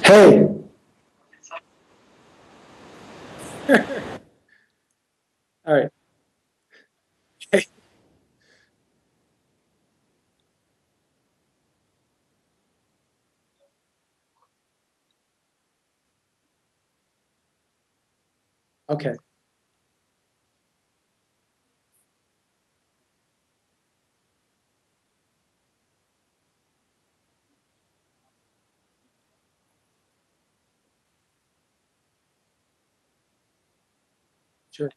Hey. All right. Okay. Okay. Sure.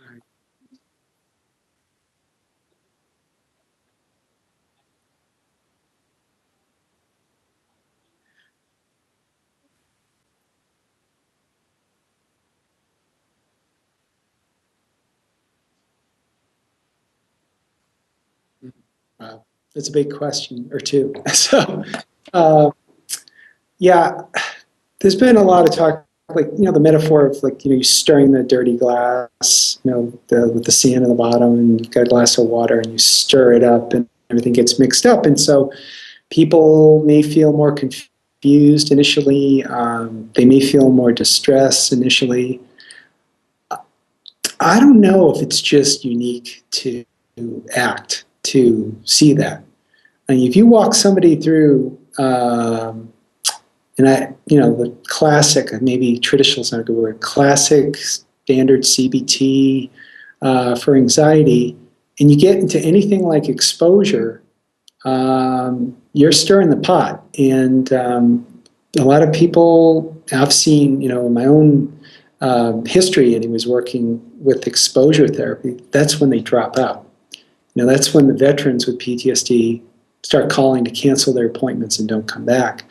All right. Wow. That's a big question or two. So, uh, yeah, there's been a lot of talk, like, the metaphor of, like, you stirring the dirty glass, with the sand in the bottom, and you've got a glass of water and you stir it up and everything gets mixed up. And so people may feel more confused initially. They may feel more distress initially. I don't know if it's just unique to ACT to see that. I mean, if you walk somebody through, the classic, maybe traditional is not a good word, classic standard CBT for anxiety, and you get into anything like exposure, you're stirring the pot. And a lot of people I've seen, in my own history, and he was working with exposure therapy, that's when they drop out. That's when the veterans with PTSD start calling to cancel their appointments and don't come back.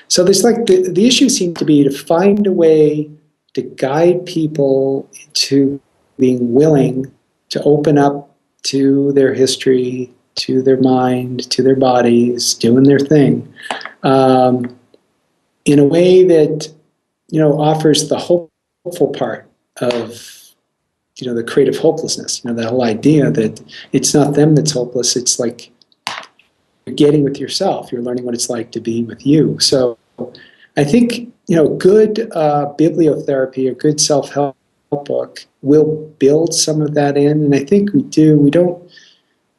So there's like the issue seems to be to find a way to guide people to being willing to open up to their history, to their mind, to their bodies, doing their thing, in a way that offers the hopeful part of the creative hopelessness. That whole idea that it's not them that's hopeless. It's like you're getting with yourself. You're learning what it's like to be with you. So I think good bibliotherapy or good self-help book will build some of that in, and I think we do. We don't.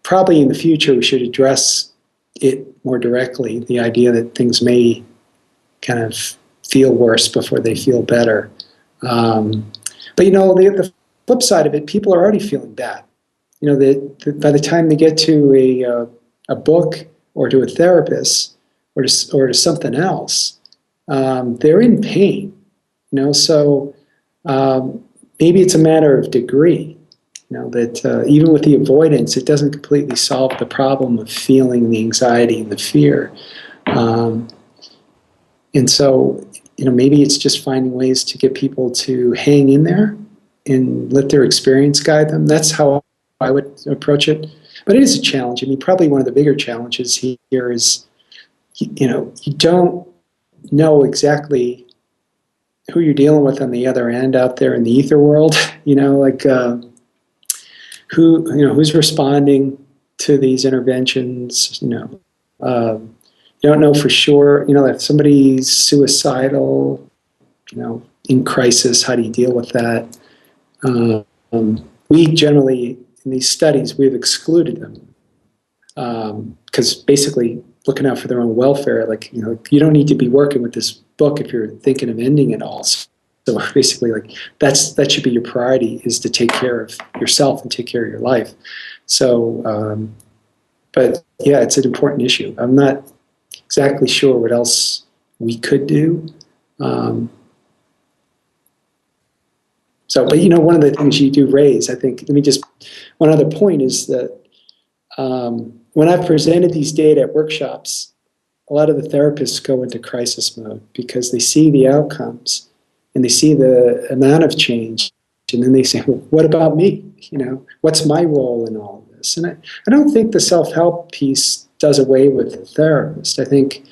Probably in the future we should address it more directly. The idea that things may kind of feel worse before they feel better. But the flip side of it, people are already feeling bad. That by the time they get to a book or to a therapist or to something else, they're in pain. So maybe it's a matter of degree. That even with the avoidance, it doesn't completely solve the problem of feeling the anxiety and the fear. And so, maybe it's just finding ways to get people to hang in there and let their experience guide them. That's how I would approach it. But it is a challenge. I mean, probably one of the bigger challenges here is, you don't know exactly who you're dealing with on the other end out there in the ether world, like who's responding to these interventions, you don't know for sure, if somebody's suicidal, in crisis, how do you deal with that? We generally, in these studies, we've excluded them because basically looking out for their own welfare, like, you don't need to be working with this book if you're thinking of ending it all. So basically, like, that should be your priority, is to take care of yourself and take care of your life. So, but yeah, it's an important issue. I'm not exactly sure what else we could do. But one of the things you do raise, I think, one other point is that when I've presented these data at workshops, a lot of the therapists go into crisis mode because they see the outcomes and they see the amount of change, and then they say, well, what about me? What's my role in all of this? And I don't think the self-help piece does away with the therapist. I think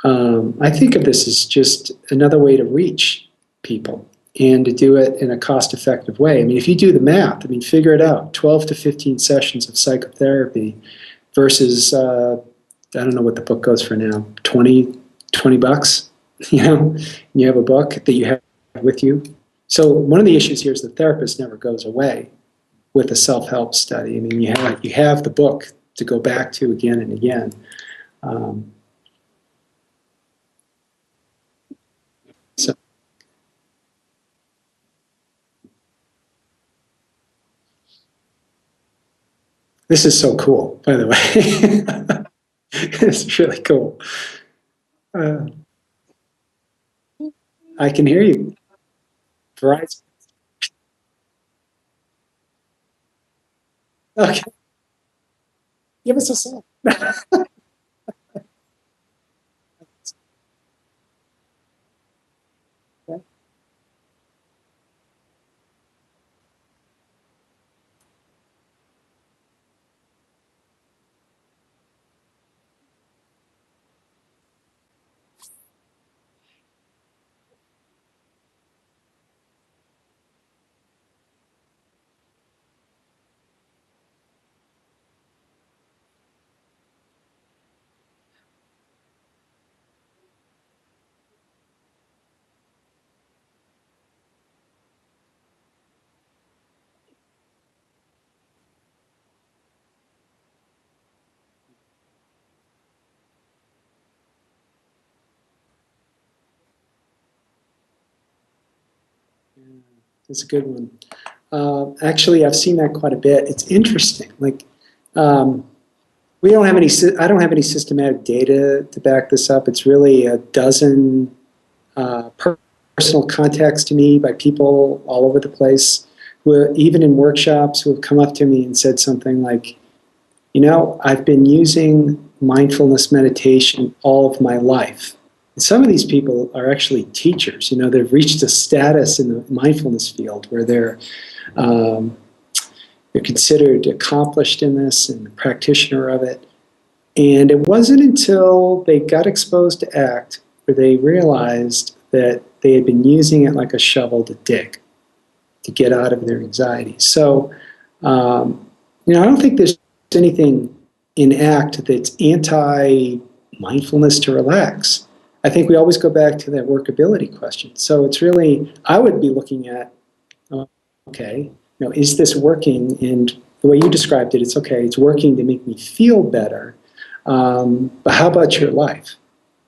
of this as just another way to reach people and to do it in a cost-effective way. If you do the math, figure it out, 12 to 15 sessions of psychotherapy versus, I don't know what the book goes for now, $20 bucks, you have a book that you have with you. So one of the issues here is the therapist never goes away with a self-help study. You have the book to go back to again and again. So this is so cool, by the way. It's really cool. I can hear you. Verizon. Okay. Give us a song. That's a good one. Actually, I've seen that quite a bit. It's interesting. Like, we don't have any. I don't have any systematic data to back this up. It's really a dozen personal contacts to me by people all over the place, who, even in workshops, who have come up to me and said something like, I've been using mindfulness meditation all of my life. And some of these people are actually teachers. They've reached a status in the mindfulness field where they're considered accomplished in this and a practitioner of it. And it wasn't until they got exposed to ACT where they realized that they had been using it like a shovel to dig, to get out of their anxiety. So, I don't think there's anything in ACT that's anti-mindfulness to relax. I think we always go back to that workability question. So it's really, I would be looking at, okay, is this working? And the way you described it, it's okay, it's working to make me feel better. But how about your life?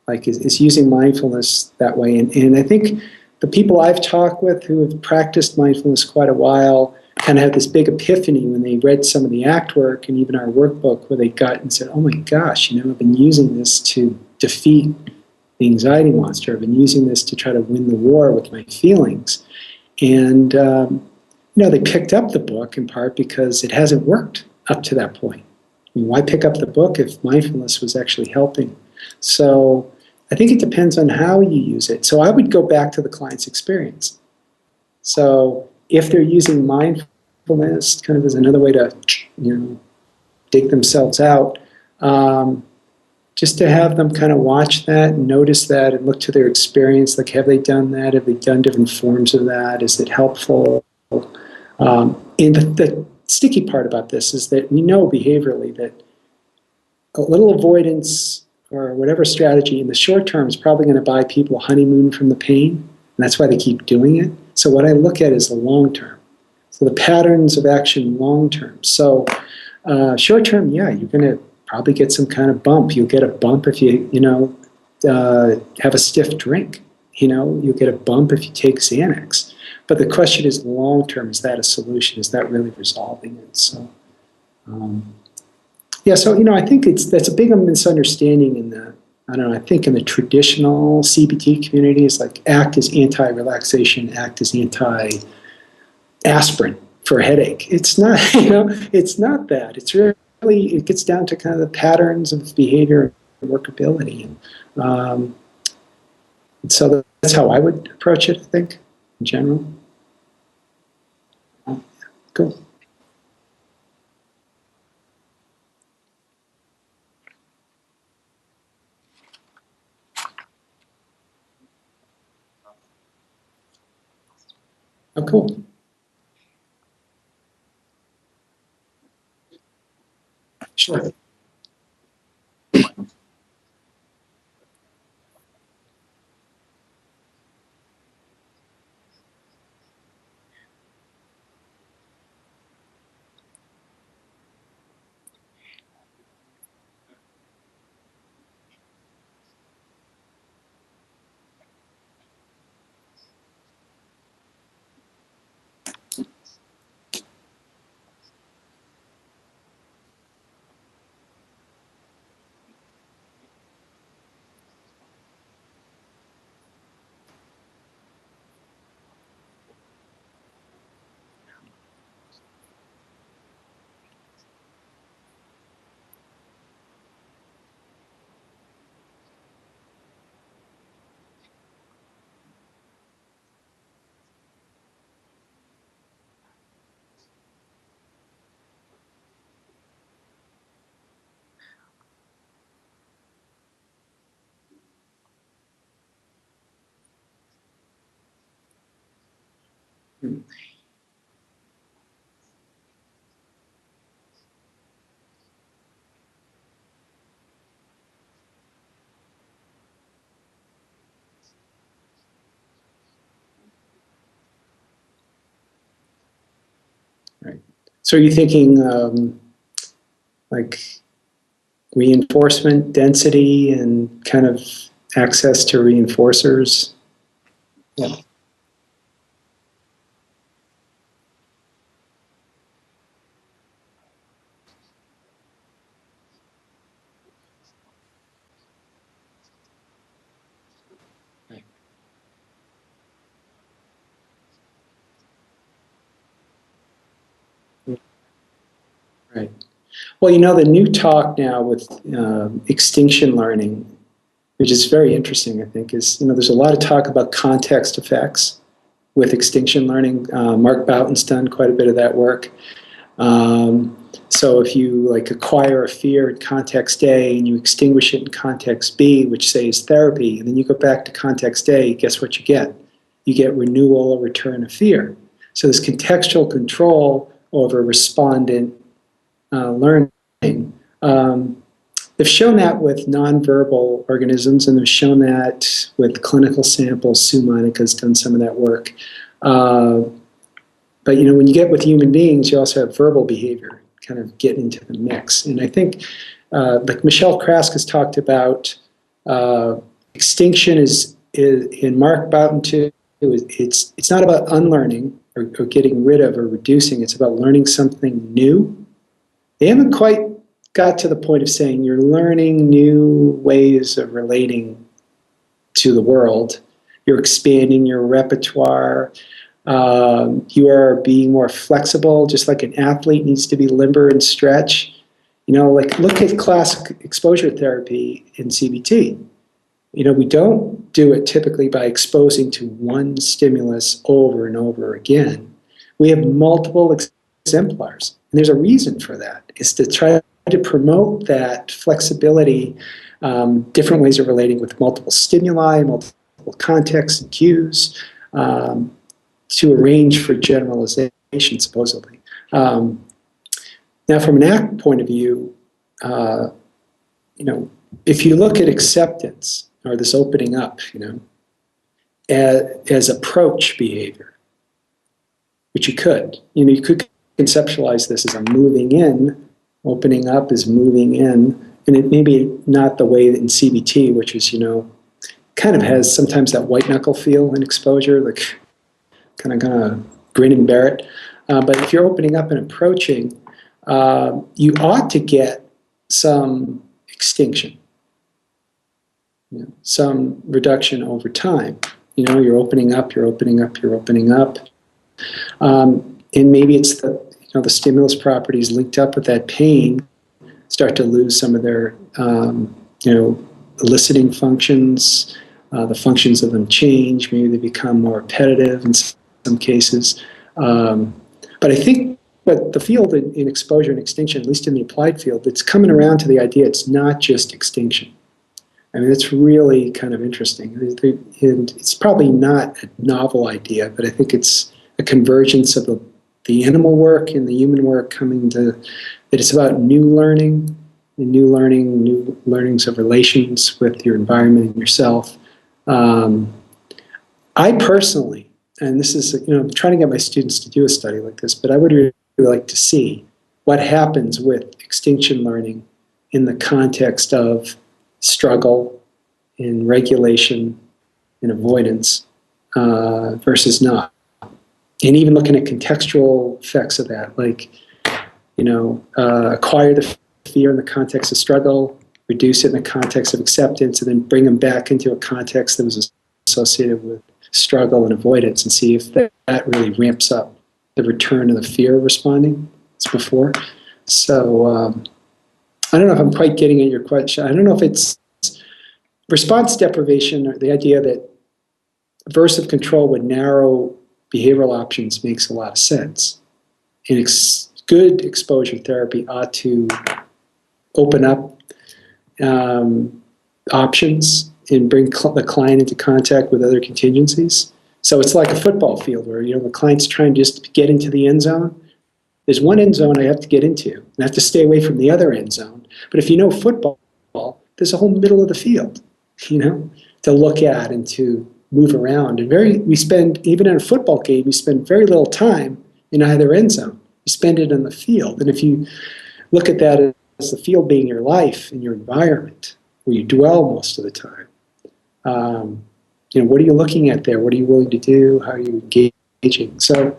Like, is using mindfulness that way? And I think the people I've talked with who have practiced mindfulness quite a while kind of had this big epiphany when they read some of the ACT work and even our workbook, where they got and said, oh my gosh, I've been using this to defeat the anxiety monster. I've been using this to try to win the war with my feelings. And, they picked up the book in part because it hasn't worked up to that point. Why pick up the book if mindfulness was actually helping? So I think it depends on how you use it. So I would go back to the client's experience. So if they're using mindfulness kind of as another way to, dig themselves out, just to have them kind of watch that and notice that and look to their experience, like have they done that? Have they done different forms of that? Is it helpful? And the sticky part about this is that we know behaviorally that a little avoidance or whatever strategy in the short term is probably going to buy people a honeymoon from the pain, and that's why they keep doing it. So what I look at is the long term. So the patterns of action long term. So short term, yeah, you're going to probably get some kind of bump. You'll get a bump if you have a stiff drink. You'll get a bump if you take Xanax. But the question is, long term, is that a solution? Is that really resolving it? So, I think that's a big misunderstanding in the, I think in the traditional CBT community is like ACT is anti-relaxation, ACT is anti-aspirin for a headache. It's not, it's not that. It's really, it gets down to kind of the patterns of behavior and workability. And so that's how I would approach it, I think, in general. Cool. Oh, cool. Sure. Right. So are you thinking like reinforcement density and kind of access to reinforcers? Yeah. Right. Well, the new talk now with Extinction Learning, which is very interesting, I think, is, there's a lot of talk about context effects with Extinction Learning. Mark Boughton's done quite a bit of that work. So if you acquire a fear in context A and you extinguish it in context B, which say is therapy, and then you go back to context A, guess what you get? You get renewal or return of fear. So there's contextual control over respondent learning. They've shown that with nonverbal organisms, and they've shown that with clinical samples. Sue Monica's done some of that work. But when you get with human beings, you also have verbal behavior kind of get into the mix. And I think, like Michelle Krask has talked about, extinction is in Mark Boughton too. It's not about unlearning or getting rid of or reducing. It's about learning something new. They haven't quite got to the point of saying you're learning new ways of relating to the world. You're expanding your repertoire. You are being more flexible, just like an athlete needs to be limber and stretch. Look at classic exposure therapy in CBT. We don't do it typically by exposing to one stimulus over and over again. We have multiple exemplars. And there's a reason for that. It's to try to promote that flexibility different ways of relating with multiple stimuli, multiple contexts and cues, to arrange for generalization, supposedly. Now, from an ACT point of view, if you look at acceptance or this opening up, as approach behavior, which you could conceptualize this as a moving in, opening up is moving in, and it may be not the way that in CBT, which is, kind of has sometimes that white knuckle feel in exposure, like kind of grin and bear it. But if you're opening up and approaching, you ought to get some extinction, some reduction over time. You're opening up, you're opening up, you're opening up. And maybe it's the stimulus properties linked up with that pain start to lose some of their, eliciting functions. The functions of them change. Maybe they become more repetitive in some cases. But I think the field in exposure and extinction, at least in the applied field, it's coming around to the idea it's not just extinction. I mean, it's really kind of interesting. And it's probably not a novel idea, but I think it's a convergence of the animal work and the human work coming to, that it's about new learning, new learnings of relations with your environment and yourself. I personally, and this is, I'm trying to get my students to do a study like this, but I would really like to see what happens with extinction learning in the context of struggle and regulation and avoidance versus not. And even looking at contextual effects of that, like, acquire the fear in the context of struggle, reduce it in the context of acceptance, and then bring them back into a context that was associated with struggle and avoidance, and see if that really ramps up the return of the fear responding as before. So I don't know if I'm quite getting at your question. I don't know if it's response deprivation, or the idea that aversive control would narrow behavioral options makes a lot of sense. And good exposure therapy ought to open up options and bring the client into contact with other contingencies. So it's like a football field where, the client's trying just to get into the end zone. There's one end zone I have to get into, and I have to stay away from the other end zone. But if you know football, there's a whole middle of the field, to look at and to move around. And we spend, even in a football game, you spend very little time in either end zone. You spend it in the field. And if you look at that as the field being your life and your environment, where you dwell most of the time, what are you looking at there? What are you willing to do? How are you engaging? So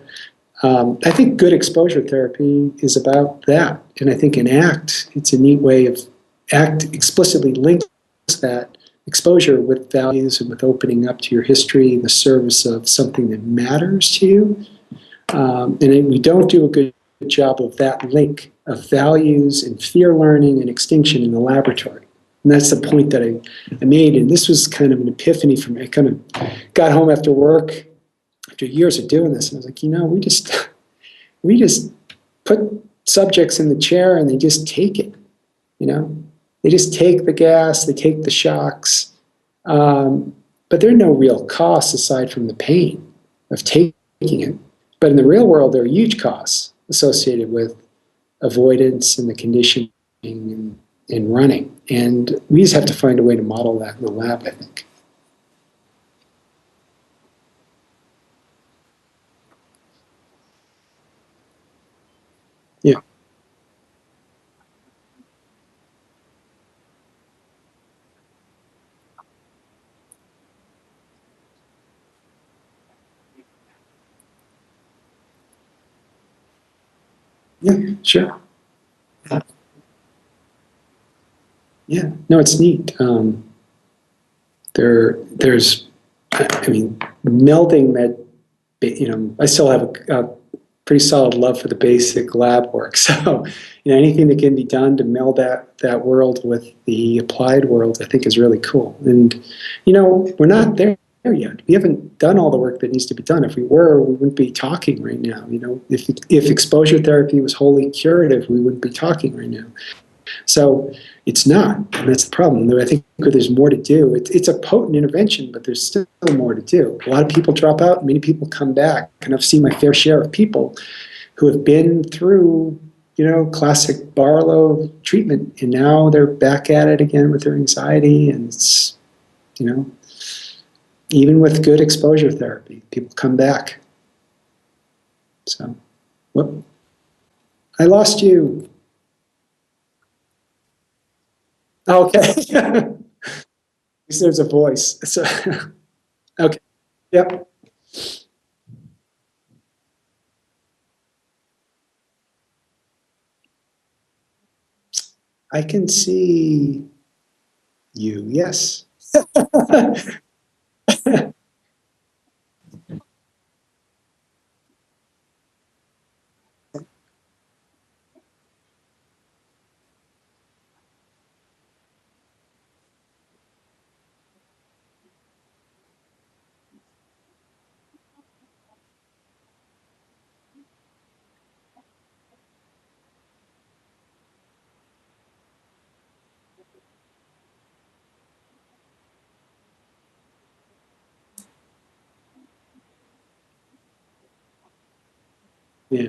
I think good exposure therapy is about that. And I think in ACT, it's a neat way of ACT explicitly links that exposure with values and with opening up to your history in the service of something that matters to you. And we don't do a good job of that link of values and fear learning and extinction in the laboratory. And that's the point that I made. And this was kind of an epiphany for me. I kind of got home after work, after years of doing this, and I was like, we just put subjects in the chair and they just take it, They just take the gas, they take the shocks, but there are no real costs aside from the pain of taking it. But in the real world, there are huge costs associated with avoidance and the conditioning and running. And we just have to find a way to model that in the lab, I think. Yeah. Yeah, sure. Yeah, no, it's neat. There's, melding that, I still have a pretty solid love for the basic lab work. So, anything that can be done to meld that world with the applied world, I think is really cool. And, we're not there yet. We haven't done all the work that needs to be done. If we were, we wouldn't be talking right now. If exposure therapy was wholly curative, we wouldn't be talking right now. So, it's not, and that's the problem. I think there's more to do. It's a potent intervention, but there's still more to do. A lot of people drop out, many people come back, and I've seen my fair share of people who have been through, classic Barlow treatment, and now they're back at it again with their anxiety, and it's, even with good exposure therapy, people come back. So, whoop, I lost you. Okay. At least there's a voice. So, okay. Yep. I can see you, yes. Yeah.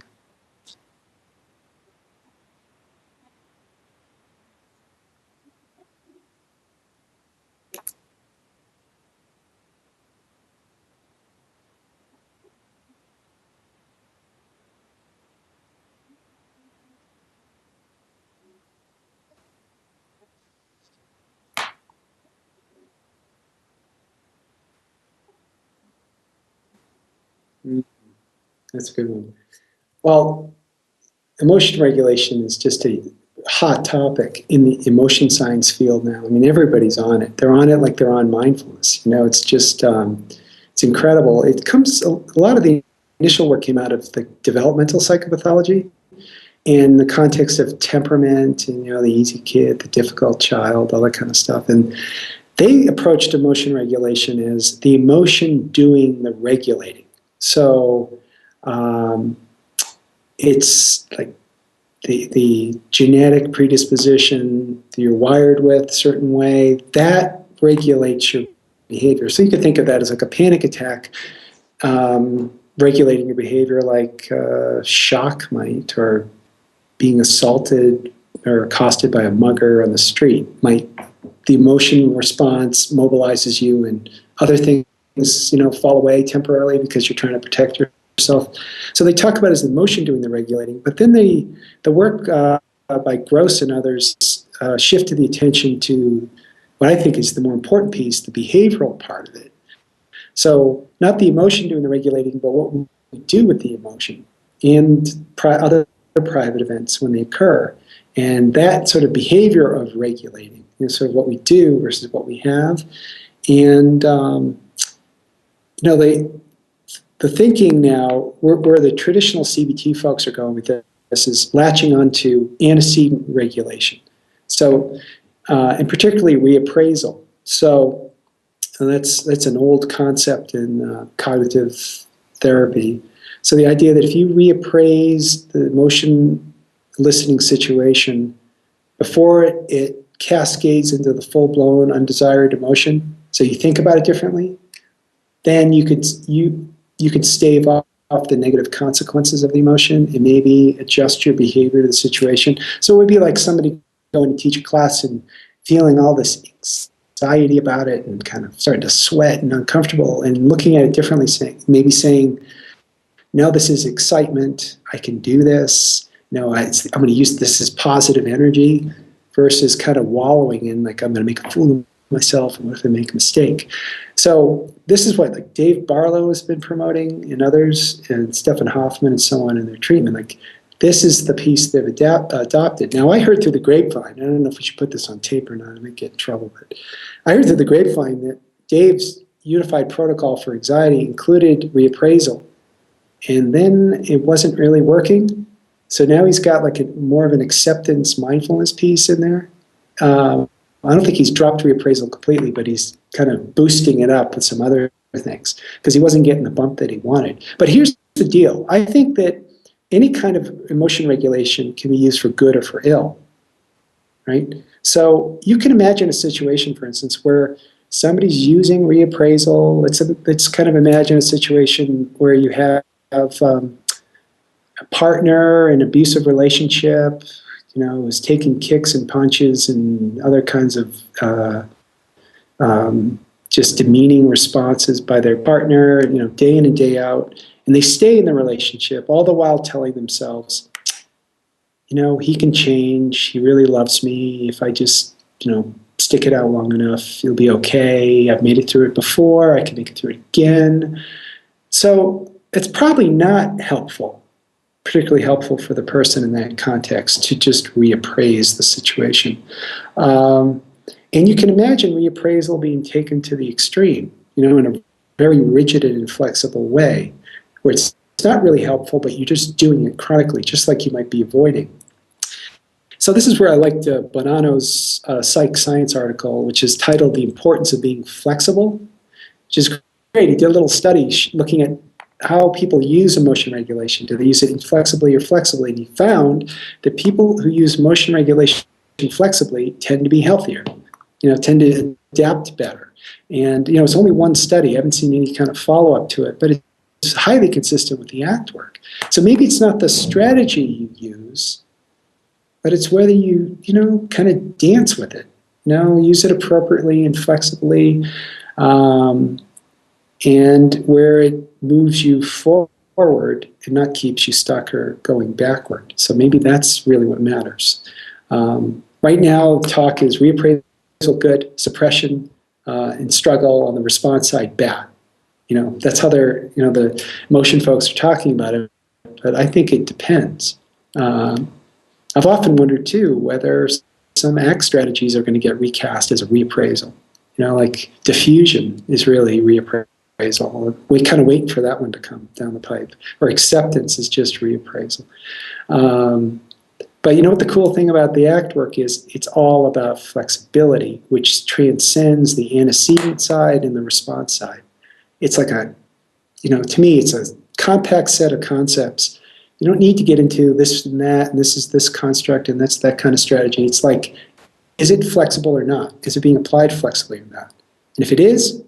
That's a good one. Well, emotion regulation is just a hot topic in the emotion science field now. I mean, everybody's on it. They're on it like they're on mindfulness. It's just, it's incredible. It comes, a lot of the initial work came out of the developmental psychopathology in the context of temperament and, the easy kid, the difficult child, all that kind of stuff. And they approached emotion regulation as the emotion doing the regulating. So it's like the genetic predisposition that you're wired with a certain way, that regulates your behavior. So you could think of that as like a panic attack regulating your behavior like shock might, or being assaulted or accosted by a mugger on the street might. The emotion response mobilizes you, and other things, fall away temporarily because you're trying to protect yourself. So they talk about it as the emotion doing the regulating, but then the work by Gross and others shifted the attention to what I think is the more important piece, the behavioral part of it. So not the emotion doing the regulating, but what we do with the emotion and other private events when they occur. And that sort of behavior of regulating is sort of what we do versus what we have. And, the thinking now, where the traditional CBT folks are going with this is latching onto antecedent regulation. So, and particularly reappraisal. So that's an old concept in cognitive therapy. So the idea that if you reappraise the emotion eliciting situation before it cascades into the full-blown undesired emotion, so you think about it differently, then you could stave off the negative consequences of the emotion and maybe adjust your behavior to the situation. So it would be like somebody going to teach a class and feeling all this anxiety about it and kind of starting to sweat and uncomfortable, and looking at it differently, saying, no, this is excitement. I can do this. No, I'm going to use this as positive energy, versus kind of wallowing in like, I'm going to make a fool of myself, and what if I make a mistake? So this is what like Dave Barlow has been promoting, and others, and Stephen Hoffman and so on in their treatment. Like, this is the piece they've adopted. Now, I heard through the grapevine, I don't know if we should put this on tape or not, I might get in trouble, but I heard through the grapevine that Dave's unified protocol for anxiety included reappraisal, and then it wasn't really working. So now he's got like more of an acceptance mindfulness piece in there. I don't think he's dropped reappraisal completely, but he's kind of boosting it up with some other things because he wasn't getting the bump that he wanted. But here's the deal. I think that any kind of emotion regulation can be used for good or for ill. right? So you can imagine a situation, for instance, where somebody's using reappraisal. Let's kind of imagine a situation where you have a partner in an abusive relationship, is taking kicks and punches and other kinds of just demeaning responses by their partner, day in and day out. And they stay in the relationship, all the while telling themselves, he can change. He really loves me. If I just, stick it out long enough, it'll be okay. I've made it through it before. I can make it through it again. So it's probably not helpful, particularly helpful for the person in that context to just reappraise the situation. And you can imagine reappraisal being taken to the extreme, in a very rigid and inflexible way, where it's not really helpful, but you're just doing it chronically, just like you might be avoiding. So this is where I liked Bonanno's Psych Science article, which is titled "The Importance of Being Flexible," which is great. He did a little study looking at how people use emotion regulation. Do they use it inflexibly or flexibly? And he found that people who use emotion regulation flexibly tend to be healthier, tend to adapt better. And, it's only one study. I haven't seen any kind of follow-up to it, but it's highly consistent with the ACT work. So maybe it's not the strategy you use, but it's whether you, kind of dance with it, use it appropriately and flexibly, and where it moves you forward and not keeps you stuck or going backward. So maybe that's really what matters. Right now, talk is reappraisal good, suppression and struggle on the response side bad. That's how they're, the emotion folks are talking about it. But I think it depends. I've often wondered too whether some ACT strategies are going to get recast as a reappraisal. Like diffusion is really reappraisal. We kind of wait for that one to come down the pipe. Or acceptance is just reappraisal. But what the cool thing about the ACT work is, it's all about flexibility, which transcends the antecedent side and the response side. It's like to me, it's a compact set of concepts. You don't need to get into this and that, and this is this construct, and that's that kind of strategy. It's like, is it flexible or not? Is it being applied flexibly or not? And if it is,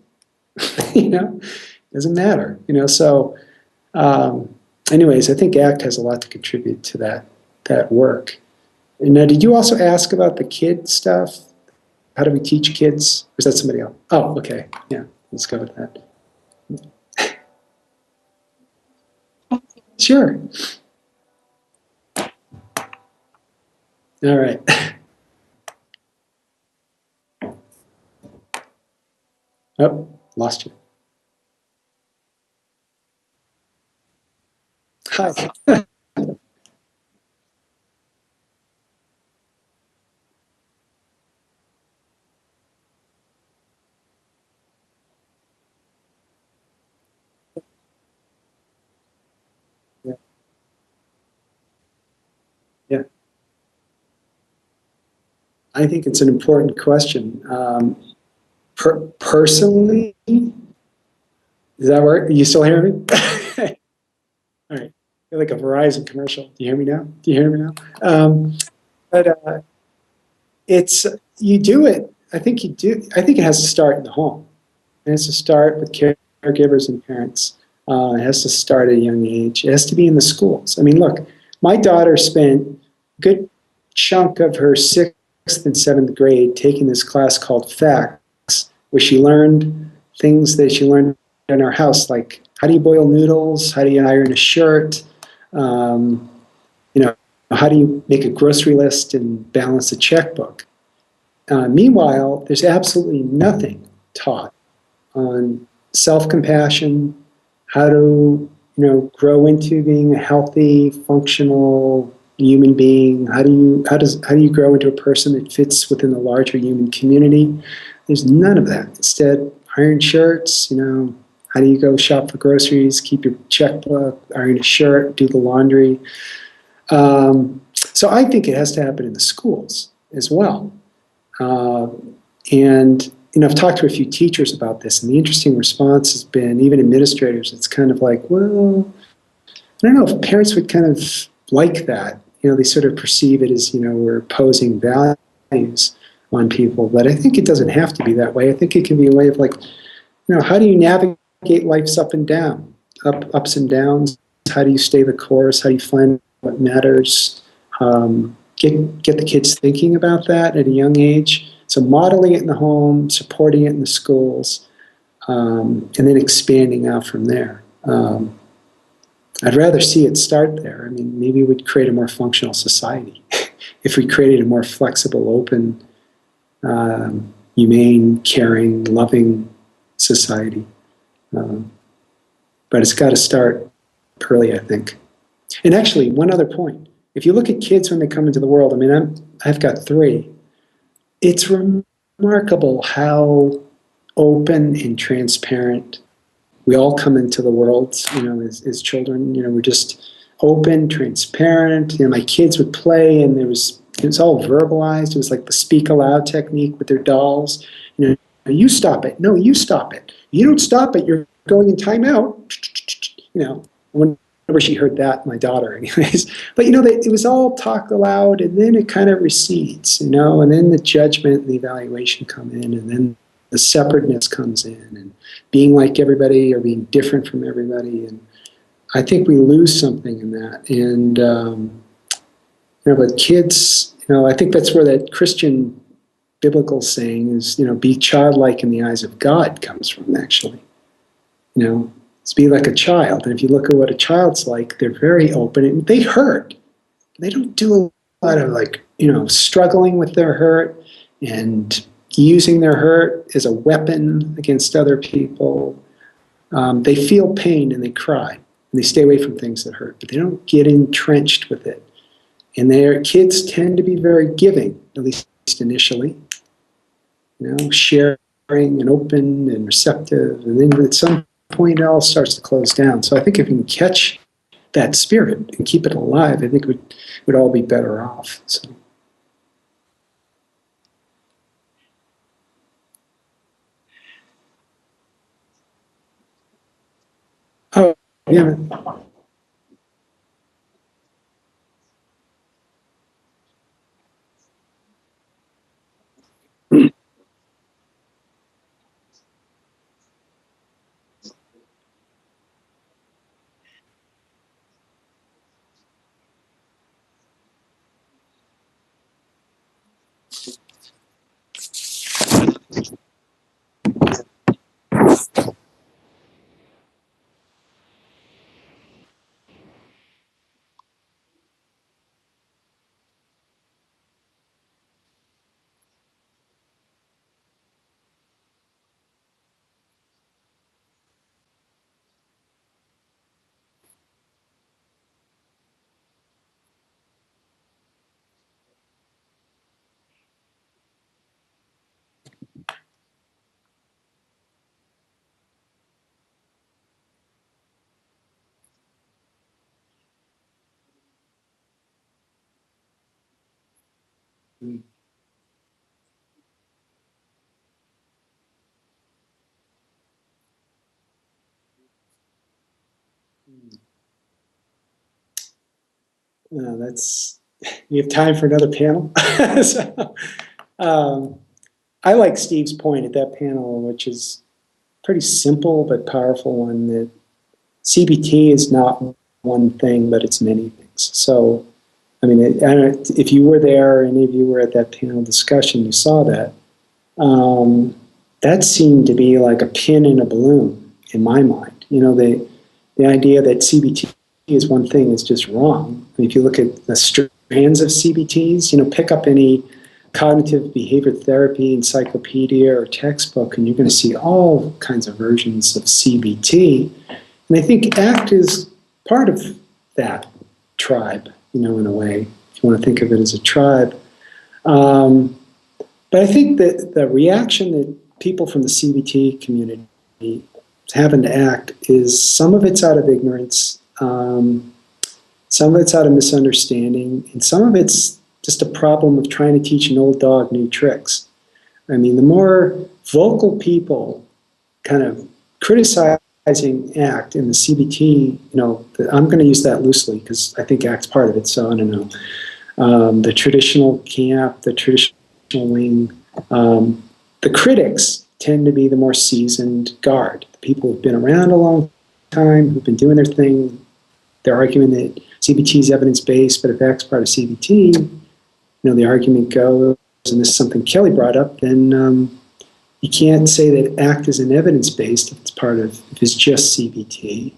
it doesn't matter. So anyways, I think ACT has a lot to contribute to that work. And now, did you also ask about the kid stuff? How do we teach kids? Or is that somebody else? Oh, okay. Yeah, let's go with that. Sure. All right. Oh, lost you. Hi. Yeah. Yeah. I think it's an important question. Personally, does that work? You still hear me? All right. I feel like a Verizon commercial. Do you hear me now? Do you hear me now? But it's, you do it. I think you do. I think it has to start in the home. It has to start with caregivers and parents. It has to start at a young age. It has to be in the schools. I mean, look, my daughter spent a good chunk of her 6th and 7th grade taking this class called FACTS, where she learned things that she learned in our house, like how do you boil noodles, how do you iron a shirt, how do you make a grocery list and balance a checkbook. Meanwhile, there's absolutely nothing taught on self-compassion, how to grow into being a healthy, functional human being. How do you grow into a person that fits within the larger human community? There's none of that. Instead, iron shirts. How do you go shop for groceries? Keep your checkbook, iron a shirt, do the laundry. So I think it has to happen in the schools as well. And I've talked to a few teachers about this, and the interesting response has been, even administrators, it's kind of like, well, I don't know if parents would kind of like that. They sort of perceive it as, we're opposing values. values on people. But I think it doesn't have to be that way. I think it can be a way of like, how do you navigate life's ups and downs? How do you stay the course? How do you find what matters? Get the kids thinking about that at a young age. So modeling it in the home, supporting it in the schools, and then expanding out from there. I'd rather see it start there. I mean, maybe we'd create a more functional society if we created a more flexible, open, humane, caring, loving society. But it's got to start early, I think. And actually, one other point. If you look at kids when they come into the world, I mean, I've got 3. It's remarkable how open and transparent we all come into the world, as children. We're just open, transparent. My kids would play, and it was all verbalized. It was like the speak aloud technique with their dolls. You stop it. No, you stop it. You don't stop it. You're going in timeout. Whenever she heard that, my daughter, anyways. But it was all talk aloud, and then it kind of recedes, and then the judgment and the evaluation come in, and then the separateness comes in, and being like everybody or being different from everybody. And I think we lose something in that. And but kids, I think that's where that Christian biblical saying is, be childlike in the eyes of God comes from, actually. It's be like a child. And if you look at what a child's like, they're very open, and they hurt. They don't do a lot of struggling with their hurt and using their hurt as a weapon against other people. They feel pain and they cry, and they stay away from things that hurt, but they don't get entrenched with it. And their kids tend to be very giving, at least initially, sharing and open and receptive, and then at some point it all starts to close down. So I think if we can catch that spirit and keep it alive, I think we'd all be better off. So. Oh, yeah. You have time for another panel? So, I like Steve's point at that panel, which is pretty simple but powerful one, that CBT is not one thing, but it's many things. So, I mean, I don't know if you were there, or any of you were at that panel discussion, you saw that. That seemed to be like a pin in a balloon in my mind. The idea that CBT is one thing is just wrong. I mean, if you look at the strands of CBTs, pick up any cognitive behavior therapy encyclopedia or textbook, and you're going to see all kinds of versions of CBT. And I think ACT is part of that tribe, in a way, if you want to think of it as a tribe. But I think that the reaction that people from the CBT community have to ACT is some of it's out of ignorance, some of it's out of misunderstanding, and some of it's just a problem of trying to teach an old dog new tricks. I mean, the more vocal people kind of criticizing ACT in the CBT, I'm going to use that loosely because I think ACT's part of it, so I don't know. The traditional camp, the traditional wing. The critics tend to be the more seasoned guard, the people who've been around a long time, who've been doing their thing. They're arguing that CBT is evidence-based, but if ACT's part of CBT, the argument goes, and this is something Kelly brought up, then you can't say that ACT is an evidence-based if it's just CBT.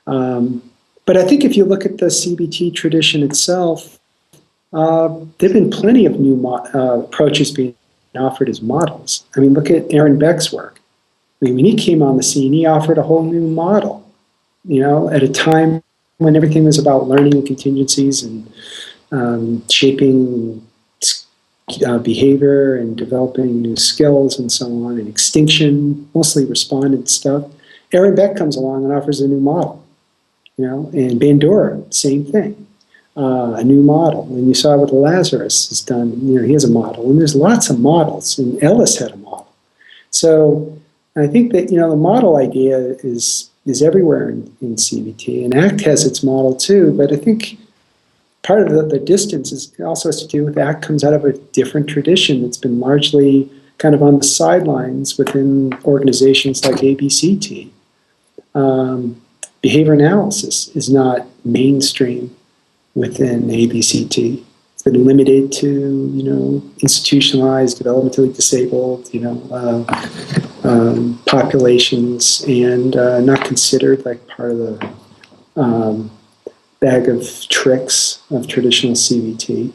But I think if you look at the CBT tradition itself, there have been plenty of new approaches being offered as models. I mean, look at Aaron Beck's work. I mean, when he came on the scene, he offered a whole new model, at a time when everything was about learning contingencies and shaping behavior and developing new skills and so on, and extinction, mostly respondent stuff. Aaron Beck comes along and offers a new model, and Bandura, same thing, a new model. And you saw what Lazarus has done, he has a model, and there's lots of models, and Ellis had a model. So I think that, the model idea is everywhere in CBT, and ACT has its model too, but I think part of the distance also has to do with ACT comes out of a different tradition that's been largely kind of on the sidelines within organizations like ABCT. Behavior analysis is not mainstream within ABCT. It's been limited to, institutionalized, developmentally disabled, populations, and not considered like part of the bag of tricks of traditional CBT.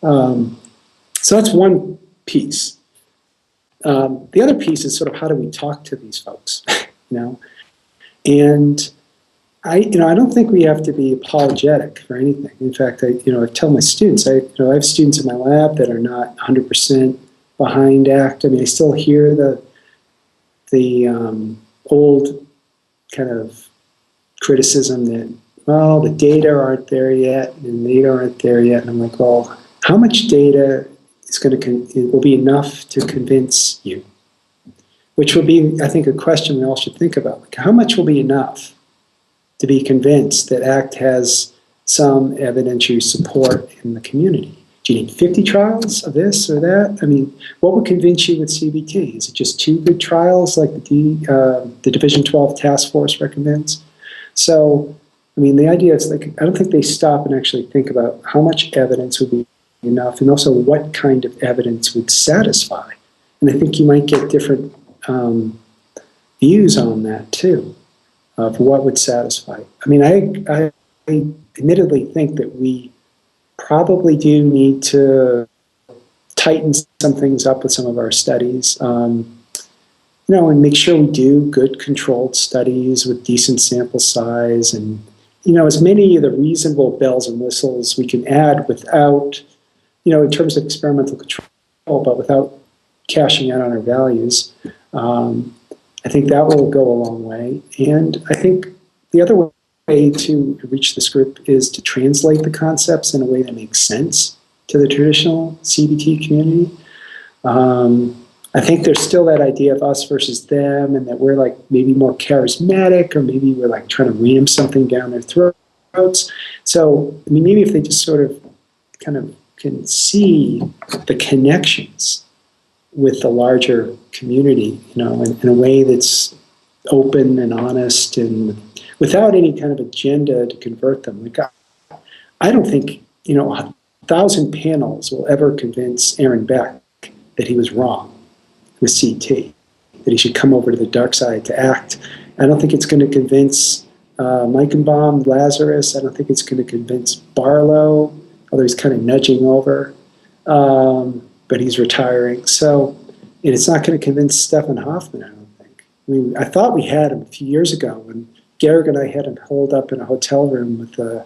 So that's one piece. The other piece is sort of how do we talk to these folks, And I don't think we have to be apologetic for anything. In fact, I tell my students, I have students in my lab that are not 100% behind ACT. I mean, I still hear the old kind of criticism that, well, the data aren't there yet, and the data aren't there yet. And I'm like, well, how much data will be enough to convince you? Which will be, I think, a question we all should think about. Like, how much will be enough to be convinced that ACT has some evidentiary support in the community? Do you need 50 trials of this or that? I mean, what would convince you with CBT? Is it just 2 good trials like the Division 12 Task Force recommends? So, I mean, the idea is like, I don't think they stop and actually think about how much evidence would be enough, and also what kind of evidence would satisfy. And I think you might get different views on that too, of what would satisfy. I mean, I admittedly think that we probably do need to tighten some things up with some of our studies, and make sure we do good controlled studies with decent sample size, and as many of the reasonable bells and whistles we can add without, in terms of experimental control, but without cashing out on our values. I think that will go a long way. And I think the other way to reach this group is to translate the concepts in a way that makes sense to the traditional CBT community. I think there's still that idea of us versus them, and that we're like maybe more charismatic, or maybe we're like trying to ram something down their throats. So, I mean, maybe if they just sort of kind of can see the connections with the larger community, in a way that's open and honest and without any kind of agenda to convert them. Like, I don't think, 1,000 panels will ever convince Aaron Beck that he was wrong with CT, that he should come over to the dark side to ACT. I don't think it's going to convince Meichenbaum, Lazarus. I don't think it's going to convince Barlow, although he's kind of nudging over, but he's retiring. So, and it's not going to convince Stefan Hoffman, I don't think. I mean, I thought we had him a few years ago when Garrick and I had him holed up in a hotel room with a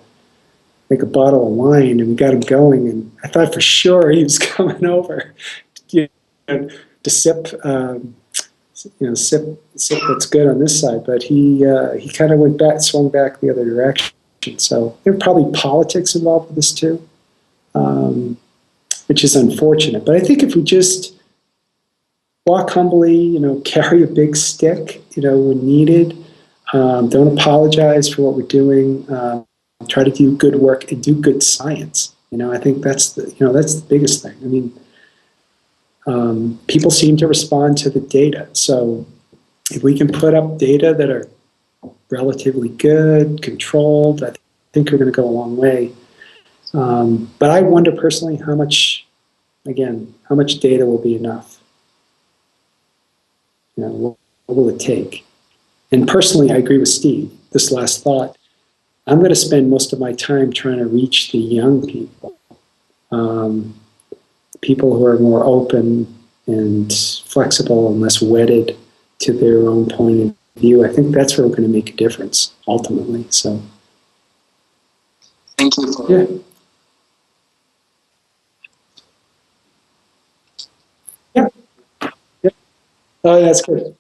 bottle of wine, and we got him going, and I thought for sure he was coming over to sip, sip what's good on this side, but he kind of swung back the other direction. So there are probably politics involved with this too, which is unfortunate. But I think if we just walk humbly, carry a big stick, when needed, don't apologize for what we're doing, try to do good work and do good science. I think that's the biggest thing. I mean, People seem to respond to the data. So if we can put up data that are relatively good, controlled, I think we're going to go a long way. But I wonder personally how much data will be enough? What will it take? And personally, I agree with Steve, this last thought. I'm going to spend most of my time trying to reach the young people, people who are more open and flexible and less wedded to their own point of view. I think that's where we're going to make a difference, ultimately. So, thank you. Yeah. Yeah. Oh, that's good.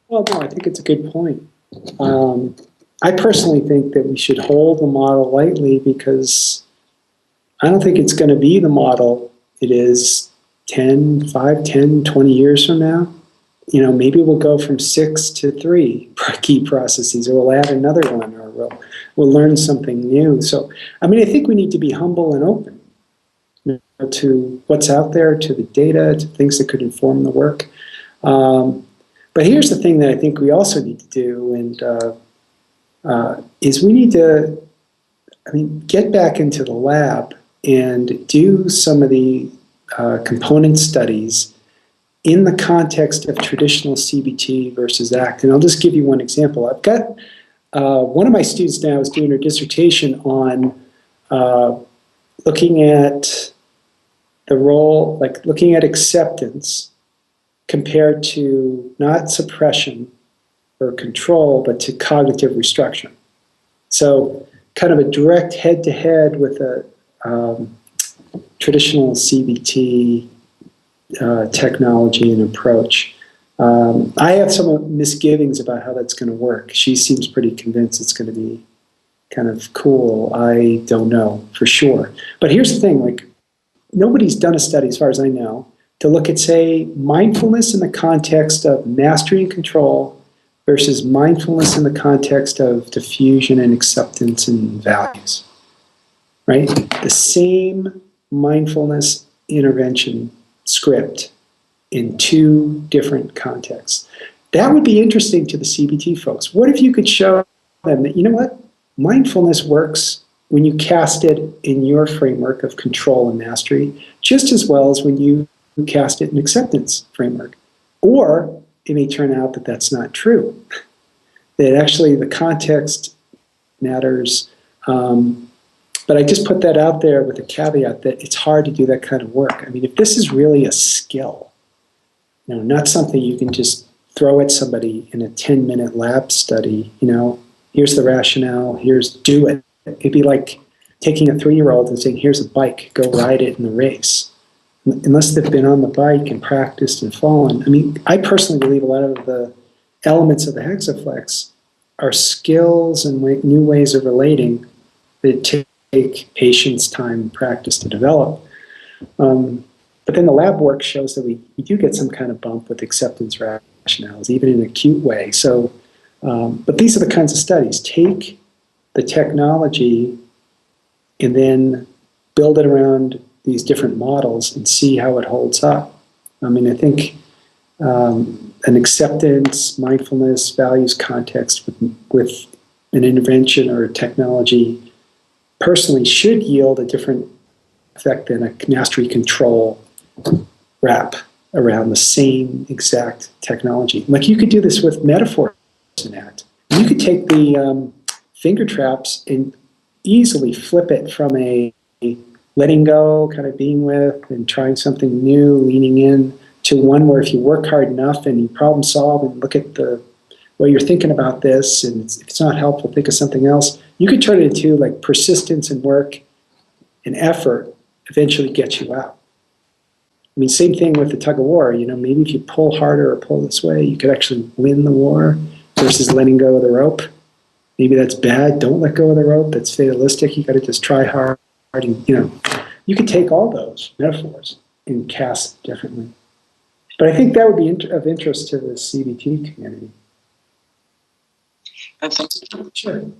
Well, no, I think it's a good point. I personally think that we should hold the model lightly because I don't think it's going to be the model it is 5, 10, 20 years from now. Maybe we'll go from 6 to 3 key processes, or we'll add another one, or we'll learn something new. So, I think we need to be humble and open to what's out there, to the data, to things that could inform the work. But here's the thing that I think we also need to do, and is we need to, get back into the lab and do some of the component studies in the context of traditional CBT versus ACT. And I'll just give you one example. I've got one of my students now is doing her dissertation on looking at the role, looking at acceptance compared to not suppression or control, but to cognitive restructuring. So kind of a direct head-to-head with a traditional CBT technology and approach. I have some misgivings about how that's going to work. She seems pretty convinced it's going to be kind of cool. I don't know for sure. But here's the thing, nobody's done a study, as far as I know, to look at, say, mindfulness in the context of mastery and control versus mindfulness in the context of diffusion and acceptance and values, right? The same mindfulness intervention script in 2 different contexts. That would be interesting to the CBT folks. What if you could show them that, mindfulness works when you cast it in your framework of control and mastery, just as well as when you cast it in acceptance framework. Or it may turn out that that's not true, that actually the context matters. But I just put that out there with a caveat that it's hard to do that kind of work. If this is really a skill, not something you can just throw at somebody in a 10-minute lab study, here's the rationale, do it. It'd be like taking a 3-year-old and saying, here's a bike, go ride it in the race. Unless they've been on the bike and practiced and fallen. I personally believe a lot of the elements of the hexaflex are skills and new ways of relating that take patience, time, and practice to develop. But then the lab work shows that we do get some kind of bump with acceptance rationales, even in an acute way. So, but these are the kinds of studies. Take the technology and then build it around these different models and see how it holds up. I think an acceptance, mindfulness, values context with an intervention or a technology personally should yield a different effect than a mastery control wrap. around the same exact technology. Like you could do this with metaphors in ACT. You could take the finger traps and easily flip it from a letting go, kind of being with and trying something new, leaning in, to one where if you work hard enough and you problem solve and look at the well, you're thinking about this, and if it's not helpful, think of something else. You could turn it into like persistence and work and effort eventually gets you out. I mean, same thing with the tug of war. You know, maybe if you pull harder or pull this way, you could actually win the war versus letting go of the rope. Maybe that's bad. Don't let go of the rope. That's fatalistic. You got to just try hard. And, you know, you could take all those metaphors and cast differently. But I think that would be of interest to the CBT community. Sure.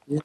Yeah.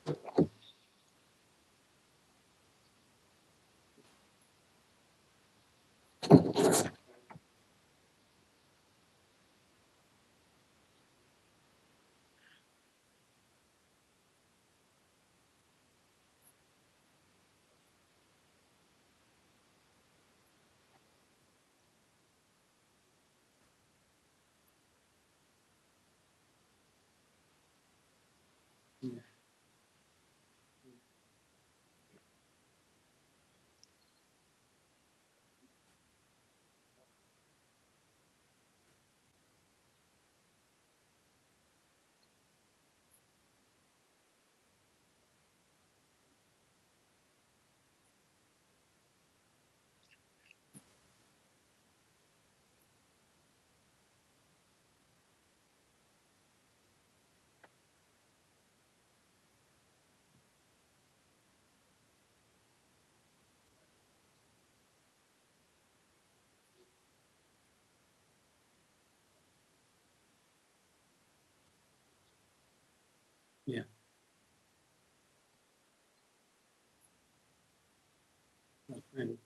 Yeah. Right.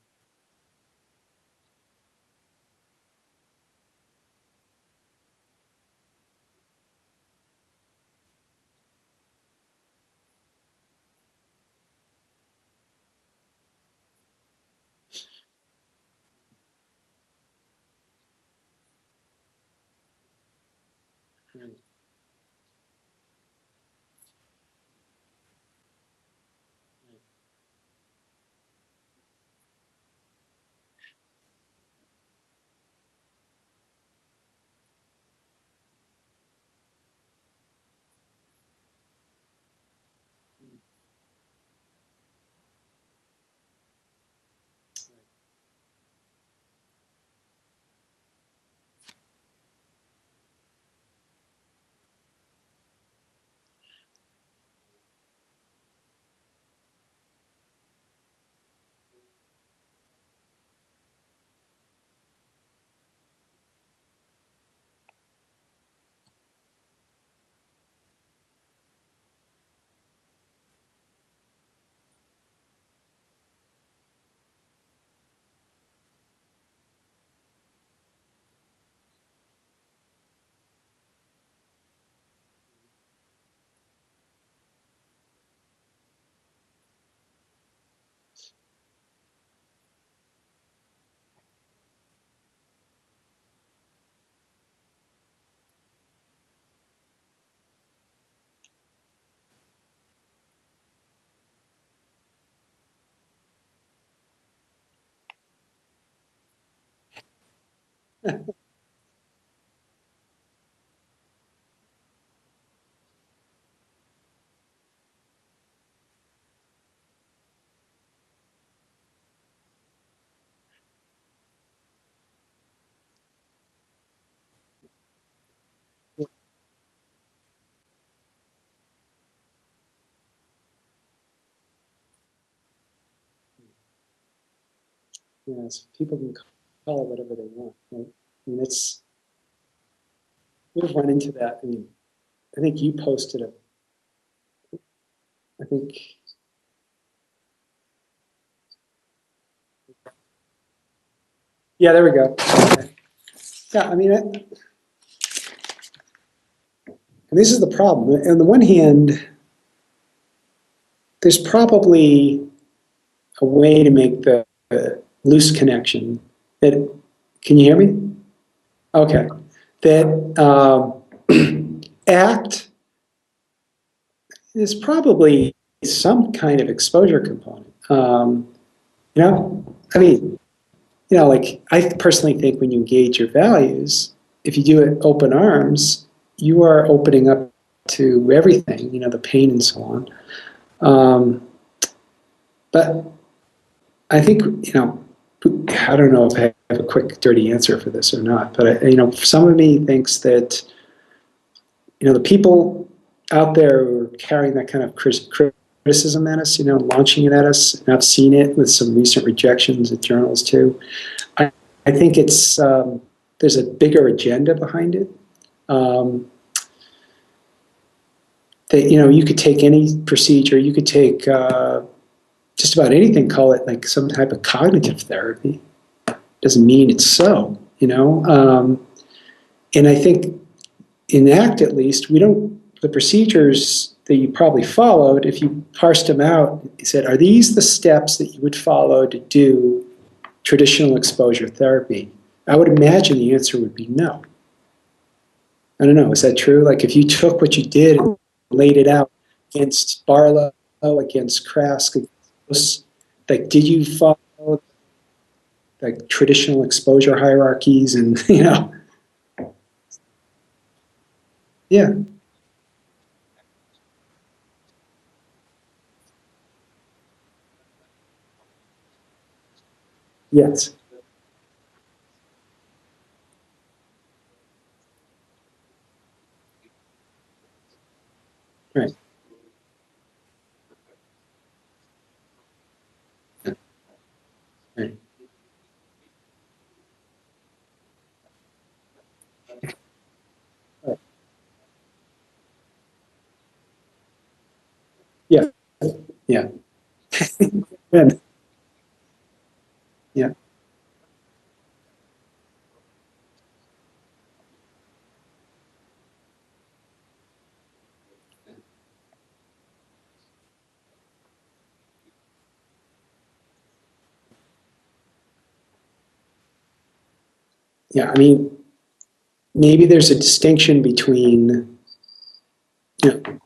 Right. So people can call it whatever they want, right? I mean, we've run into that. I mean, I think you posted I think, yeah, there we go. Okay. Yeah, I mean, and this is the problem. On the one hand, there's probably a way to make the loose connection that, can you hear me? Okay. That ACT is probably some kind of exposure component. I mean, like I personally think when you engage your values, if you do it open arms, you are opening up to everything, the pain and so on. But I think, I don't know if I have a quick, dirty answer for this or not, but, some of me thinks that, the people out there who are carrying that kind of criticism at us, launching it at us, and I've seen it with some recent rejections at journals too. I think it's there's a bigger agenda behind it. That you could take any procedure, you could take just about anything, call it like some type of cognitive therapy. Doesn't mean it's so, and I think in ACT at least, the procedures that you probably followed, if you parsed them out, you said, are these the steps that you would follow to do traditional exposure therapy? I would imagine the answer would be no. I don't know, is that true? Like if you took what you did and laid it out against Barlow, against Krask, like did you follow like traditional exposure hierarchies and, yeah, yes, right, right. Right. Yeah, yeah, and, yeah, yeah. I mean, maybe there's a distinction between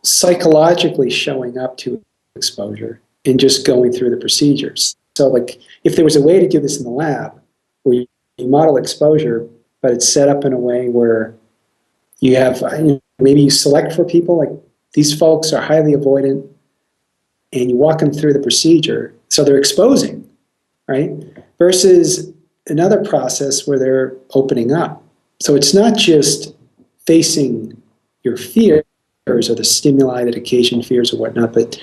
psychologically showing up to exposure and just going through the procedures. So, like, if there was a way to do this in the lab, where you model exposure, but it's set up in a way where you have maybe you select for people like these folks are highly avoidant, and you walk them through the procedure, so they're exposing, right? Versus another process where they're opening up. So it's not just facing your fears or the stimuli that occasion fears or whatnot, but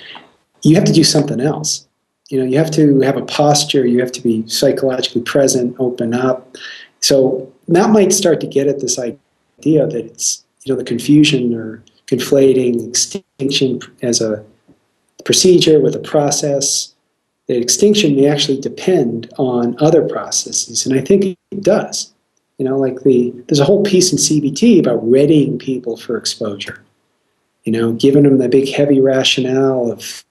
you have to do something else. You have to have a posture, you have to be psychologically present, open up. So that might start to get at this idea that it's, the confusion or conflating extinction as a procedure with a process. That extinction may actually depend on other processes, and I think it does. Like there's a whole piece in CBT about readying people for exposure. Giving them the big heavy rationale of,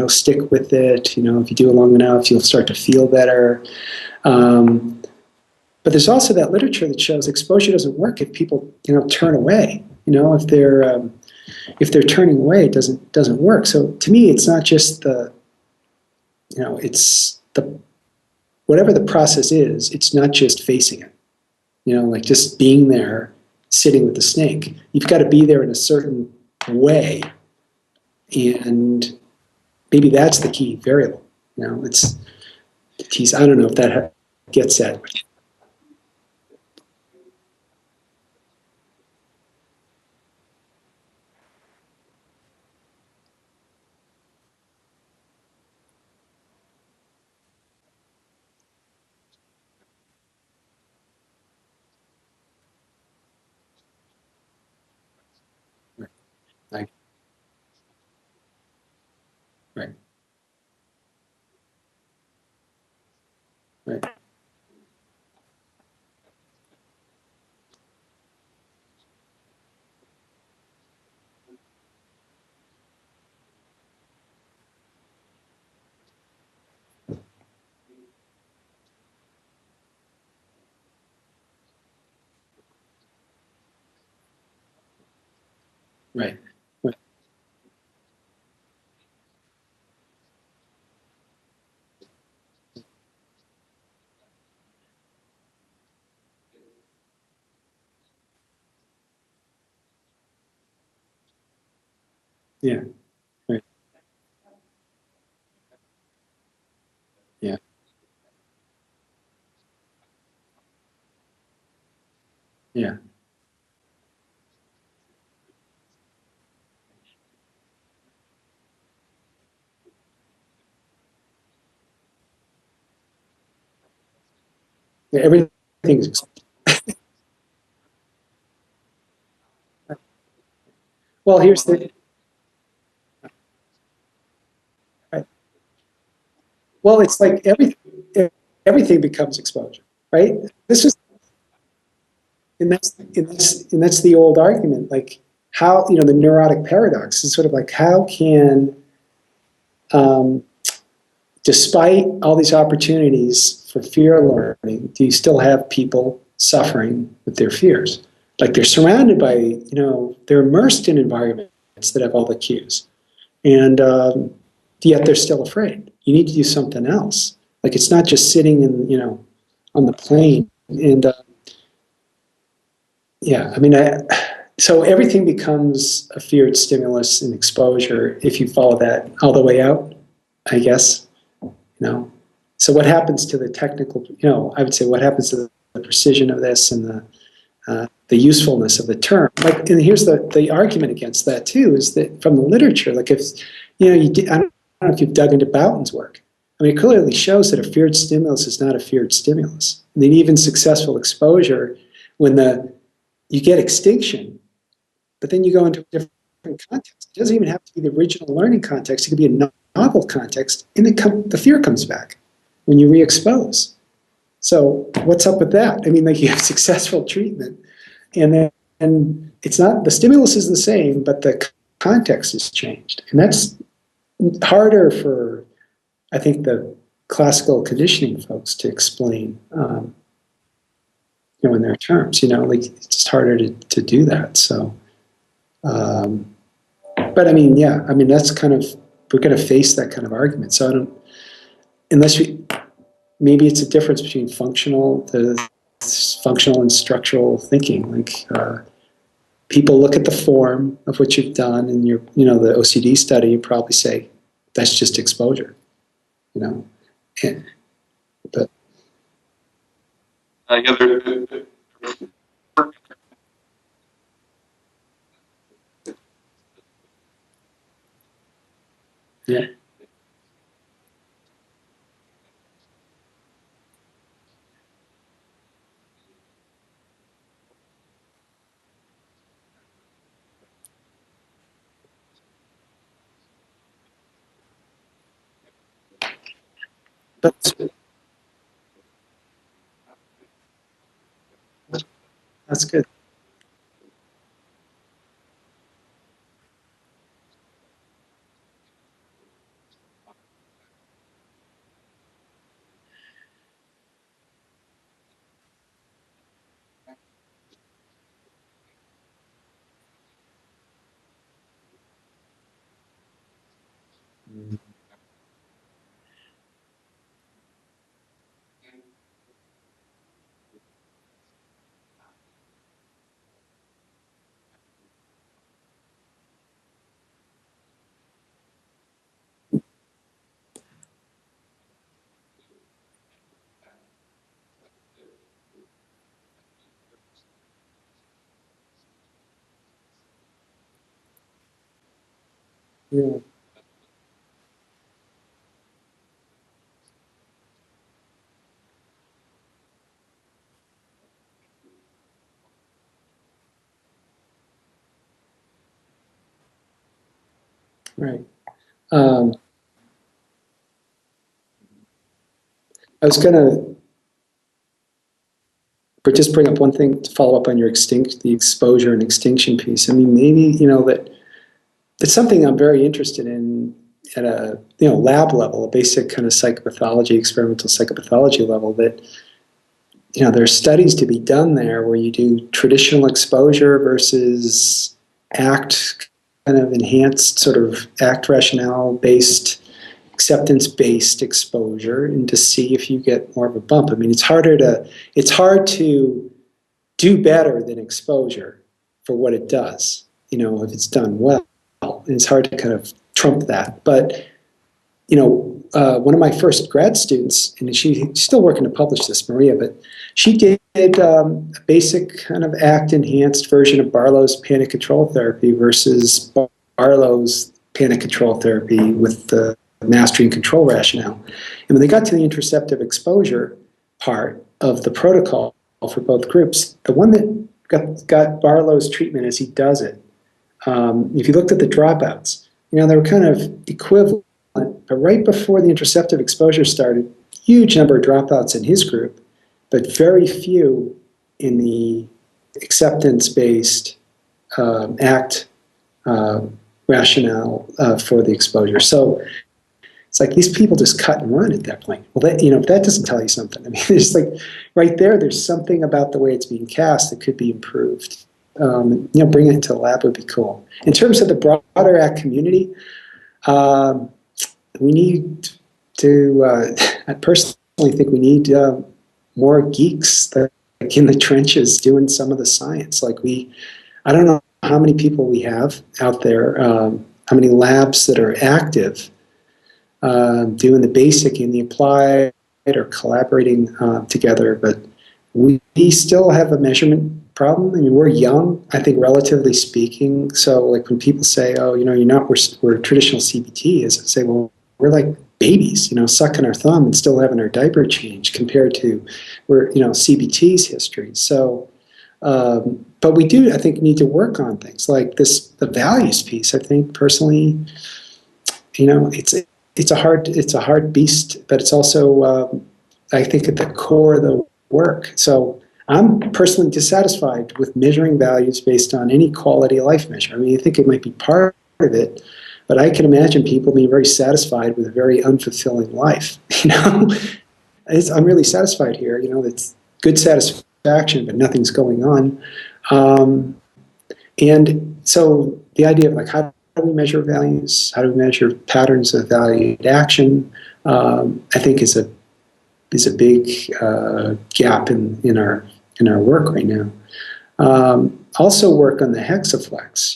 stick with it. If you do it long enough, you'll start to feel better. But there's also that literature that shows exposure doesn't work if people, turn away. If they're turning away, it doesn't work. So to me, it's not just it's the whatever the process is. It's not just facing it. Like just being there, sitting with the snake. You've got to be there in a certain way, and maybe that's the key variable. It's geez, I don't know if that gets at. Right. Right. Yeah. Right. Yeah. Yeah. Yeah, everything's well. Here's the right. Well. It's like everything becomes exposure, right? This is and that's the old argument. Like how the neurotic paradox is sort of like how can um, despite all these opportunities for fear learning, do you still have people suffering with their fears? Like they're surrounded by, they're immersed in environments that have all the cues, and yet they're still afraid. You need to do something else. Like it's not just sitting on the plane. And yeah, I mean, so everything becomes a feared stimulus and exposure if you follow that all the way out, I guess. know. So what happens to the technical, I would say what happens to the precision of this and the usefulness of the term. Like, and here's the argument against that too, is that from the literature, like if, I don't know if you've dug into Boughton's work. I mean, it clearly shows that a feared stimulus is not a feared stimulus. And then even successful exposure, when you get extinction, but then you go into a different context. It doesn't even have to be the original learning context. It could be a novel context, and the fear comes back when you re-expose. So what's up with that? I mean, like you have successful treatment, and it's not, the stimulus is the same, but the context has changed. And that's harder for, I think, the classical conditioning folks to explain, in their terms, like it's just harder to do that. So, but I mean, yeah, I mean, that's kind of, we're going to face that kind of argument. So I don't, unless maybe it's a difference between functional and structural thinking. Like people look at the form of what you've done in your, the OCD study, you probably say, that's just exposure, And, but yeah, but that's good. Yeah, right. Um, I was going to just bring up one thing to follow up on the exposure and extinction piece. I mean, maybe, that it's something I'm very interested in at a lab level, a basic kind of psychopathology, experimental psychopathology level. That there are studies to be done there where you do traditional exposure versus ACT kind of enhanced sort of ACT rationale-based, acceptance-based exposure, and to see if you get more of a bump. I mean, it's hard to do better than exposure for what it does, if it's done well. And it's hard to kind of trump that. But, one of my first grad students, and she's still working to publish this, Maria, but she did a basic kind of ACT-enhanced version of Barlow's panic control therapy versus Barlow's panic control therapy with the mastery and control rationale. And when they got to the interoceptive exposure part of the protocol for both groups, the one that got Barlow's treatment as he does it, if you looked at the dropouts, they were kind of equivalent, but right before the interoceptive exposure started, huge number of dropouts in his group, but very few in the acceptance-based ACT rationale for the exposure. So it's like these people just cut and run at that point. Well, if that doesn't tell you something, I mean, it's like right there's something about the way it's being cast that could be improved. Bringing it to the lab would be cool. In terms of the broader ACT community, we need to, I personally think we need more geeks that are in the trenches doing some of the science. I don't know how many people we have out there, how many labs that are active, doing the basic and the applied or collaborating together, but we still have a measurement problem. I mean, we're young, I think, relatively speaking. So, when people say, "Oh, we're traditional CBT," is I say, "Well, we're like babies, sucking our thumb and still having our diaper changed compared to CBT's history." So, but we do, I think, need to work on things like this, the values piece. I think personally, it's a hard beast, but it's also, I think, at the core of the work. So I'm personally dissatisfied with measuring values based on any quality of life measure. I mean, I think it might be part of it, but I can imagine people being very satisfied with a very unfulfilling life. I'm really satisfied here. It's good satisfaction, but nothing's going on. And so the idea of how do we measure values? How do we measure patterns of valued action? I think is a big gap in our work right now. Also work on the hexaflex.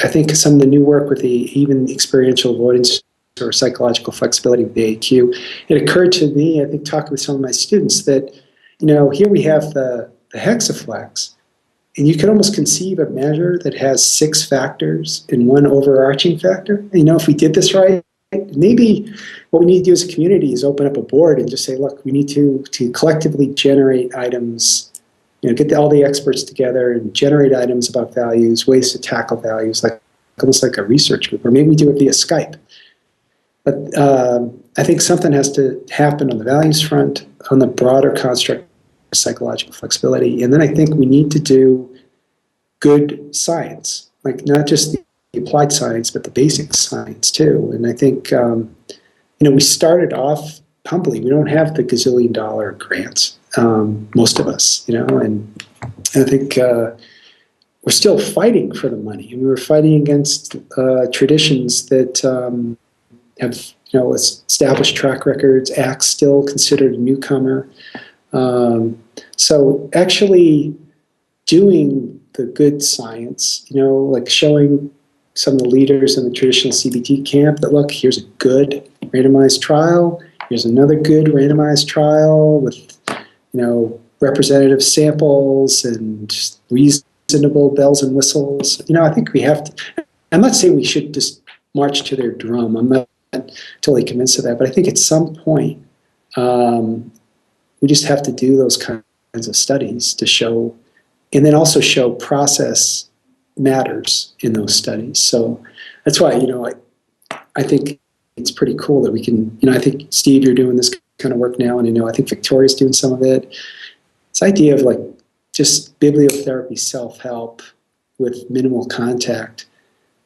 I think some of the new work with even experiential avoidance or psychological flexibility with the AQ, it occurred to me, I think, talking with some of my students, that here we have the hexaflex, and you can almost conceive a measure that has 6 factors and one overarching factor. If we did this right, maybe what we need to do as a community is open up a board and just say, look, we need to collectively generate items, get all the experts together and generate items about values, ways to tackle values, almost like a research group, or maybe we do it via Skype. But I think something has to happen on the values front, on the broader construct of psychological flexibility, and then I think we need to do good science, not just the applied science, but the basic science too. And I think, we started off humbly. We don't have the gazillion-dollar grants, most of us, and I think we're still fighting for the money. And we were fighting against traditions that have, established track records. ACT's still considered a newcomer. So actually doing the good science, showing some of the leaders in the traditional CBT camp that, look, here's a good randomized trial, here's another good randomized trial with, representative samples and reasonable bells and whistles. I think we have to, I'm not saying we should just march to their drum. I'm not totally convinced of that, but I think at some point we just have to do those kinds of studies to show, and then also show process matters in those studies. So that's why, I think it's pretty cool that we can, I think, Steve, you're doing this kind of work now, and I think Victoria's doing some of it. This idea of just bibliotherapy self-help with minimal contact.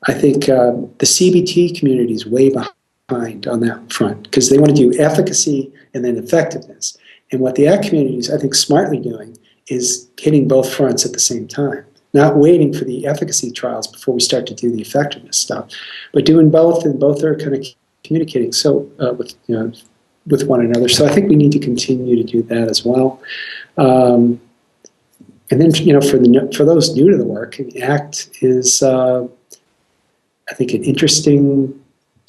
I think the CBT community is way behind on that front because they want to do efficacy and then effectiveness. And what the ACT community is, I think, smartly doing is hitting both fronts at the same time. not waiting for the efficacy trials before we start to do the effectiveness stuff, but doing both, and both are kind of communicating with one another. So I think we need to continue to do that as well. And then, for those new to the work, ACT is, I think, an interesting,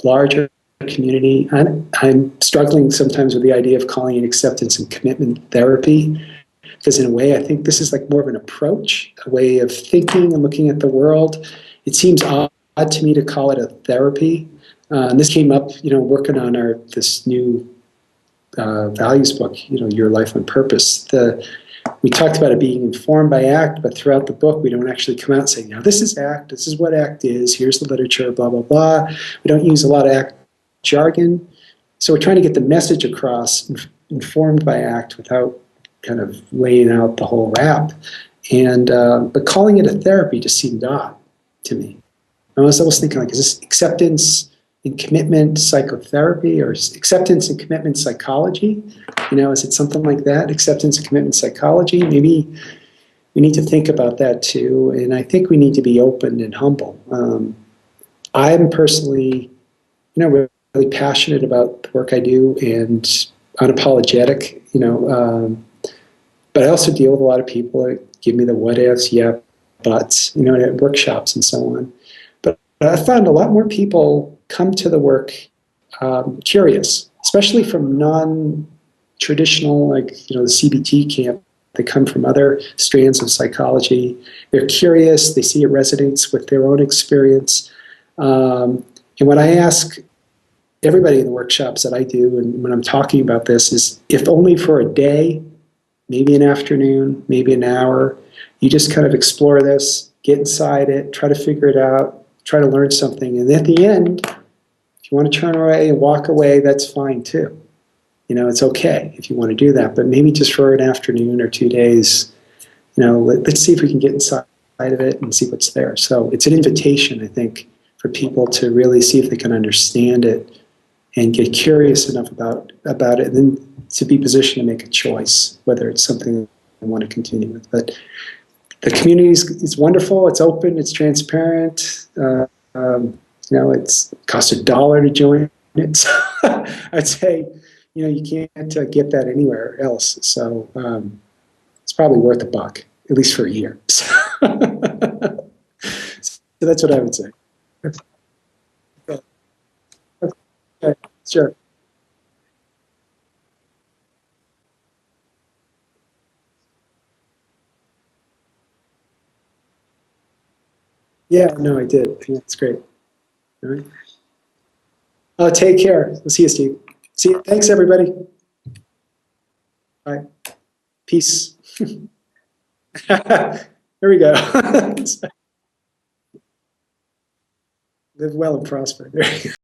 larger community. I'm struggling sometimes with the idea of calling it acceptance and commitment therapy, because in a way, I think this is like more of an approach, a way of thinking and looking at the world. It seems odd to me to call it a therapy. And this came up, working on this new values book, Your Life on Purpose. We talked about it being informed by ACT, but throughout the book, we don't actually come out and say, now this is ACT, this is what ACT is, here's the literature, blah, blah, blah. We don't use a lot of ACT jargon. So we're trying to get the message across, informed by ACT, without kind of laying out the whole rap. And but calling it a therapy just seemed odd to me. I was thinking, like, is this acceptance and commitment psychotherapy, or acceptance and commitment psychology? Is it something like that? Acceptance and commitment psychology? Maybe we need to think about that too. And I think we need to be open and humble. I'm personally, really passionate about the work I do and unapologetic, but I also deal with a lot of people that give me the what ifs, yeah, buts, at workshops and so on. But I found a lot more people come to the work curious, especially from non-traditional, like, the CBT camp. They come from other strands of psychology. They're curious. They see it resonates with their own experience. And what I ask everybody in the workshops that I do, and when I'm talking about this, is if only for a day, maybe an afternoon, maybe an hour, you just kind of explore this, get inside it, try to figure it out, try to learn something. And at the end, if you want to turn away and walk away, that's fine too. It's okay if you want to do that, but maybe just for an afternoon or 2 days, let's see if we can get inside of it and see what's there. So it's an invitation, I think, for people to really see if they can understand it and get curious enough about it, and then to be positioned to make a choice, whether it's something they want to continue with. But the community is wonderful. It's open. It's transparent. It's cost $1 to join it. So I'd say, you can't get that anywhere else. So it's probably worth $1, at least for a year. So that's what I would say. Okay, sure. Yeah, no, I did. Yeah, it's great. All right. Take care. We'll see you, Steve. See you. Thanks, everybody. Bye. Peace. There we go. Live well and prosper. There you go.